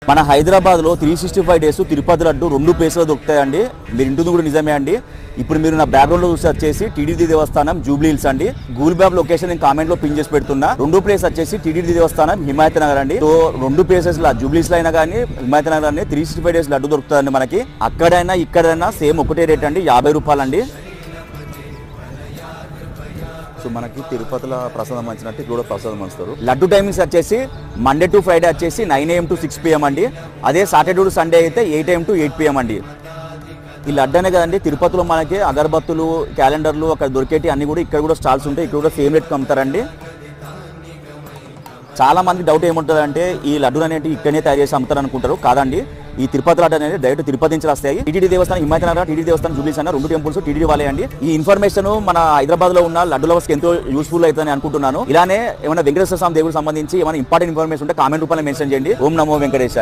మన హైదరాబాద్ లో 365 డేస్ తిరుపతి లడ్డు 2 ప్లేస్లో దొరుకుతాయండి. మీరు ఇంటుంది కూడా నిజమే అండి. ఇప్పుడు మీరు నా బ్యాక్గ్రౌండ్ లో చూసి వచ్చేసి టీటీడీ దేవస్థానం జూబ్లీ హిల్స్ అండి. గూగుల్ మ్యాప్ లొకేషన్ నేను కామెంట్ లో పిన్ చేసి పెడుతున్నా. 2 ప్లేస్ వచ్చేసి టీటీడీ దేవస్థానం హిమాయత్ నగర్ అండి. సో 2 ప్లేసెస్ లా జూబ్లీ హిల్స్ లో అయినా కానీ హిమాయత్ నగర్ అని 365 డేస్ లడ్డు దొరుకుతుందండి మనకి. అక్కడైనా ఇక్కడైనా సేమ్ ఒకటే రేట్ అండి, 50 రూపాయలు అండి. సో మనకి తిరుపతిలో ప్రసాదం మంచినట్టు ఇక్కడ కూడా ప్రసాదం మంచుతారు. లడ్డు టైమింగ్స్ వచ్చేసి మండే టు ఫ్రైడే వచ్చేసి 9 AM to 6 PM అండి. అదే సాటర్డే టు సండే అయితే 8 AM to 8 PM అండి. ఈ లడ్డు అనే కదండి తిరుపతిలో మనకి అగరబత్తులు, క్యాలెండర్లు అక్కడ దొరికేటి అన్ని కూడా ఇక్కడ కూడా స్టాల్స్ ఉంటాయి. ఇక్కడ కూడా సేమ్ రేట్కి అమ్ముతారండి. చాలా మందికి డౌట్ ఏముంటుంది అంటే ఈ లడ్డూలు అనేవి ఇక్కడనే తయారు చేసి అమ్ముతారు అనుకుంటారు. కాదండి, ఈ తిరుపతి లడ్డు అనేది డైరెక్ట్ తిరుపతి నుంచి వస్తాయి. టీటీడీ దేవస్థానం హిమాయత్ నగర్, టీటీడీ దేవస్థానం జూబ్లీ హిల్స్ అన్న 2 టెంపుల్స్ టీటీడీ వాళ్ళే అండి. ఈ ఇన్ఫర్మేషన్ మన హైదరాబాద్ లో ఉన్న లడ్డు లవర్స్ ఎంతో యూస్ఫుల్ అవుతుందని అనుకుంటున్నాను. ఇలానే ఏమైనా వెంకటేశ్వర స్వామి దేవుడికి సంబంధించి ఏమైనా ఇంపార్టెంట్ ఇన్ఫర్మేషన్ ఉంటే కామెంట్ రూపంలో మెన్షన్ చేయండి. ఓం నమో వెంకటేశాయ.